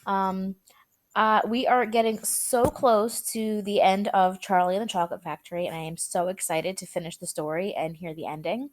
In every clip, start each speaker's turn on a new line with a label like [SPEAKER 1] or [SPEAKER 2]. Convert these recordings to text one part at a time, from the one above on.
[SPEAKER 1] Um, we are getting so close to the end of Charlie and the Chocolate Factory, and I am so excited to finish the story and hear the ending.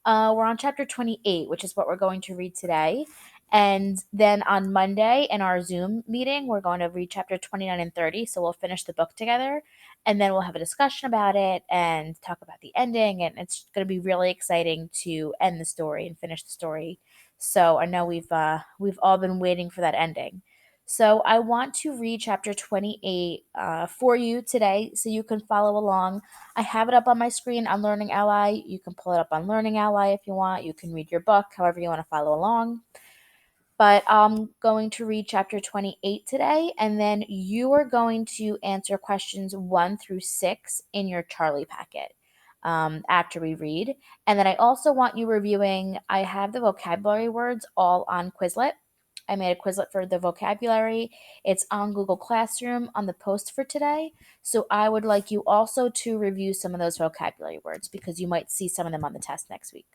[SPEAKER 1] We're on chapter 28, which is what we're going to read today. And then on Monday in our Zoom meeting, we're going to read chapter 29 and 30. So we'll finish the book together and then we'll have a discussion about it and talk about the ending. And it's going to be really exciting to end the story and finish the story. So I know we've all been waiting for that ending. So I want to read chapter 28 for you today so you can follow along. I have it up on my screen on Learning Ally. You can pull it up on Learning Ally if you want. You can read your book, however you want to follow along. But I'm going to read chapter 28 today, and then you are going to answer questions 1 through 6 in your Charlie packet after we read. And then I also want you reviewing, I have the vocabulary words all on Quizlet. I made a Quizlet for the vocabulary. It's on Google Classroom on the post for today. So I would like you also to review some of those vocabulary words because you might see some of them on the test next week.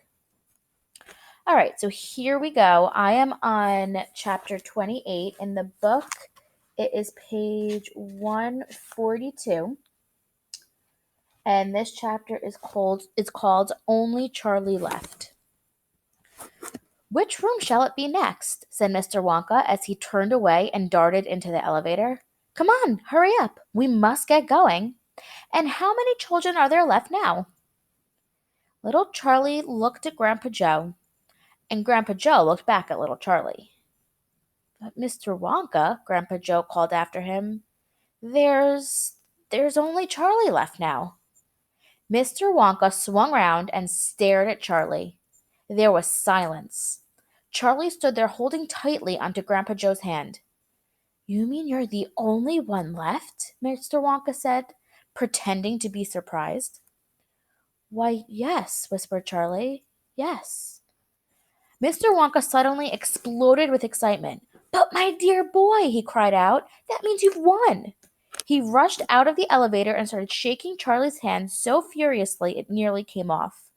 [SPEAKER 1] All right, so here we go. I am on chapter 28 in the book. It is page 142. And this chapter is called Only Charlie Left. "Which room shall it be next?" said Mr. Wonka as he turned away and darted into the elevator. "Come on, hurry up. We must get going. And how many children are there left now?" Little Charlie looked at Grandpa Joe, and Grandpa Joe looked back at little Charlie. "But Mr. Wonka," Grandpa Joe called after him, there's only Charlie left now." Mr. Wonka swung round and stared at Charlie. There was silence. Charlie stood there holding tightly onto Grandpa Joe's hand. "You mean you're the only one left?" Mr. Wonka said, pretending to be surprised. "Why, yes," whispered Charlie. "Yes." Mr. Wonka suddenly exploded with excitement. "But my dear boy," he cried out, "that means you've won." He rushed out of the elevator and started shaking Charlie's hand so furiously it nearly came off.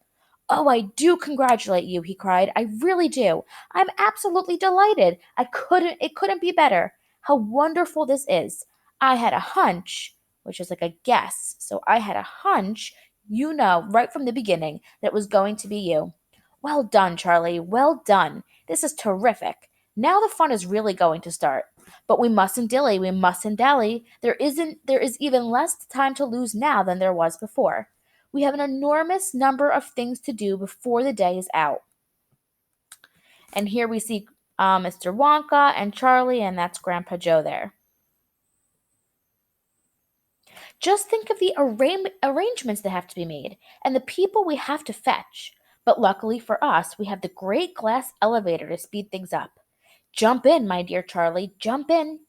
[SPEAKER 1] "Oh, I do congratulate you," he cried. "I really do. I'm absolutely delighted. It couldn't be better. How wonderful this is. I had a hunch," which is like a guess. So I had a hunch, right from the beginning, that it was going to be you. Well done, Charlie. Well done. This is terrific. Now the fun is really going to start. But we mustn't dilly. We mustn't dally. There is even less time to lose now than there was before. We have an enormous number of things to do before the day is out. And here we see Mr. Wonka and Charlie, and that's Grandpa Joe there. Just think of the arrangements that have to be made and the people we have to fetch. But luckily for us, we have the great glass elevator to speed things up. Jump in, my dear Charlie, jump in.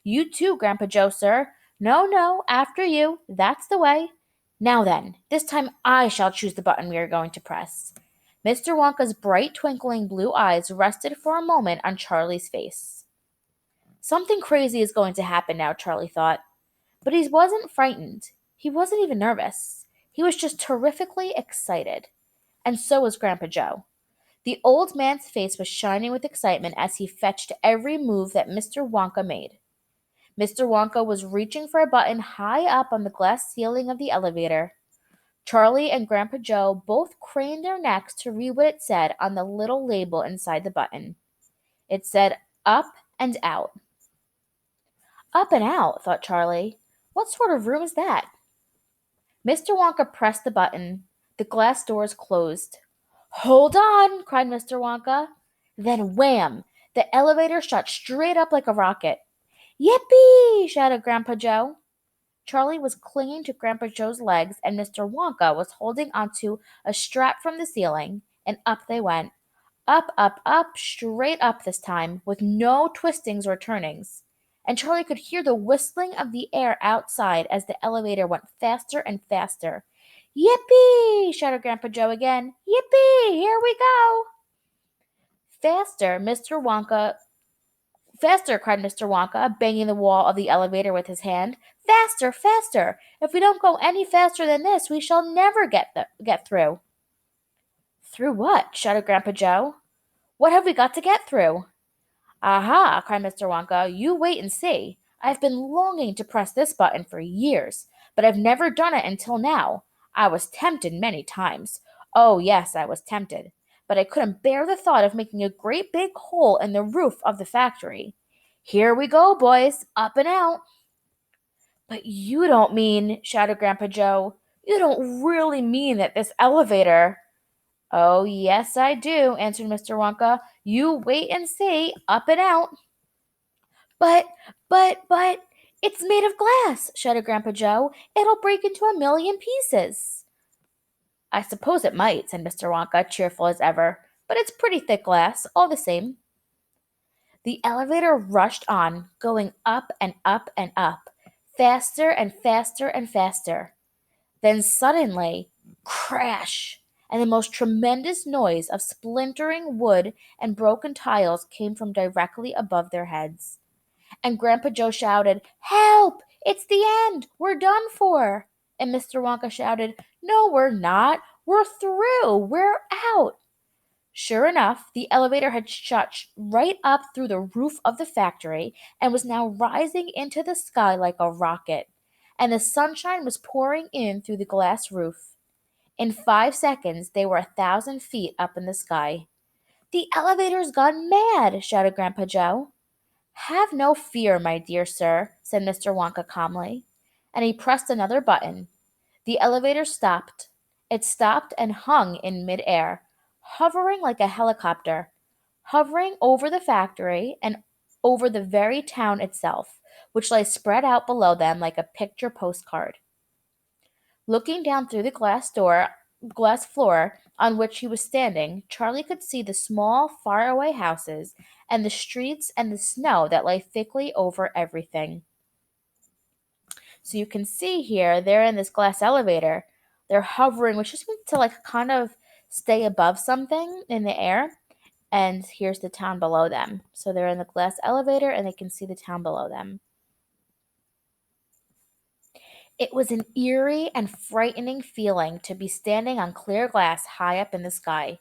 [SPEAKER 1] You too, Grandpa Joe, sir. No, no, after you. That's the way. Now then, this time I shall choose the button we are going to press. Mr. Wonka's bright, twinkling blue eyes rested for a moment on Charlie's face. Something crazy is going to happen now, Charlie thought. But he wasn't frightened. He wasn't even nervous. He was just terrifically excited. And so was Grandpa Joe. The old man's face was shining with excitement as he fetched every move that Mr. Wonka made. Mr. Wonka was reaching for a button high up on the glass ceiling of the elevator. Charlie and Grandpa Joe both craned their necks to read what it said on the little label inside the button. It said, "Up and Out." "Up and out," thought Charlie. "What sort of room is that?" Mr. Wonka pressed the button. The glass doors closed. "Hold on!" cried Mr. Wonka. Then wham! The elevator shot straight up like a rocket. "Yippee!" shouted Grandpa Joe. Charlie was clinging to Grandpa Joe's legs, and Mr. Wonka was holding onto a strap from the ceiling, and up they went. Up, up, up, straight up this time, with no twistings or turnings. And Charlie could hear the whistling of the air outside as the elevator went faster and faster. "Yippee!" shouted Grandpa Joe again. "Yippee! Here we go!" "Faster, Mr. Wonka! Faster!" cried Mr. Wonka, banging the wall of the elevator with his hand. "Faster! Faster! If we don't go any faster than this, we shall never get through." "Through what?" shouted Grandpa Joe. "What have we got to get through?" Aha, cried Mr. Wonka, you wait and see. I've been longing to press this button for years, but I've never done it until now. I was tempted many times. Oh, yes, I was tempted. But I couldn't bear the thought of making a great big hole in the roof of the factory. Here we go, boys, up and out. But you don't mean, shouted Grandpa Joe, you don't really mean that this elevator. Oh, yes, I do, answered Mr. Wonka. You wait and see, up and out. But, but, it's made of glass, shouted Grandpa Joe. It'll break into a million pieces. I suppose it might, said Mr. Wonka, cheerful as ever, but it's pretty thick glass, all the same. The elevator rushed on, going up and up and up, faster and faster and faster. Then suddenly, crash! And the most tremendous noise of splintering wood and broken tiles came from directly above their heads. And Grandpa Joe shouted, Help! It's the end! We're done for! And Mr. Wonka shouted, No, we're not! We're through! We're out! Sure enough, the elevator had shot right up through the roof of the factory and was now rising into the sky like a rocket. And the sunshine was pouring in through the glass roof. In 5 seconds, they were 1,000 feet up in the sky. The elevator's gone mad, shouted Grandpa Joe. Have no fear, my dear sir, said Mr. Wonka calmly, and he pressed another button. The elevator stopped. It stopped and hung in midair, hovering like a helicopter, hovering over the factory and over the very town itself, which lay spread out below them like a picture postcard. Looking down through the glass floor on which he was standing, Charlie could see the small, faraway houses and the streets and the snow that lay thickly over everything. So you can see here, they're in this glass elevator. They're hovering, which just means to like kind of stay above something in the air. And here's the town below them. So they're in the glass elevator and they can see the town below them. It was an eerie and frightening feeling to be standing on clear glass high up in the sky.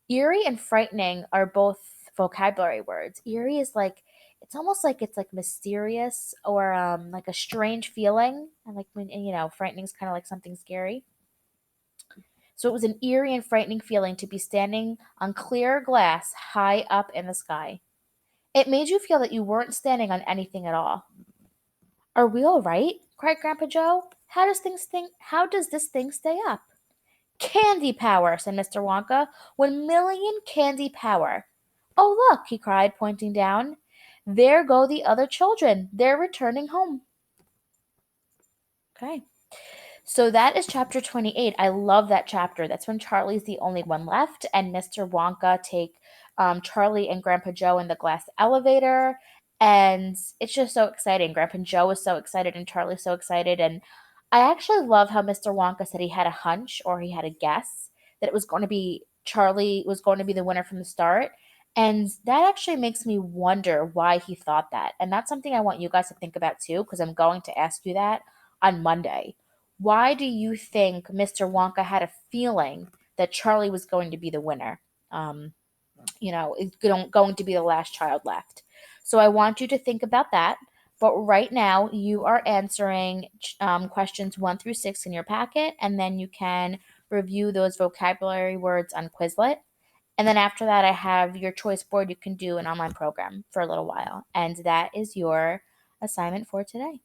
[SPEAKER 1] Eerie and frightening are both vocabulary words. Eerie is like it's almost like it's like mysterious or like a strange feeling, and like when frightening is kind of like something scary. So it was an eerie and frightening feeling to be standing on clear glass high up in the sky. It made you feel that you weren't standing on anything at all. Are we all right? Cried Grandpa Joe. How does this thing stay up? Candy power, said Mr. Wonka. 1,000,000 candy power. Oh, look, he cried, pointing down. There go the other children. They're returning home. Okay. So that is chapter 28. I love that chapter. That's when Charlie's the only one left, and Mr. Wonka take Charlie and Grandpa Joe in the glass elevator. And it's just so exciting. Grandpa Joe is so excited, and Charlie's so excited. And I actually love how Mr. Wonka said he had a hunch or he had a guess that it was going to be Charlie was going to be the winner from the start. And that actually makes me wonder why he thought that. And that's something I want you guys to think about too, because I'm going to ask you that on Monday. Why do you think Mr. Wonka had a feeling that Charlie was going to be the winner? Is going to be the last child left. So I want you to think about that. But right now, you are answering questions 1 through 6 in your packet, and then you can review those vocabulary words on Quizlet. And then after that, I have your choice board. You can do an online program for a little while. And that is your assignment for today.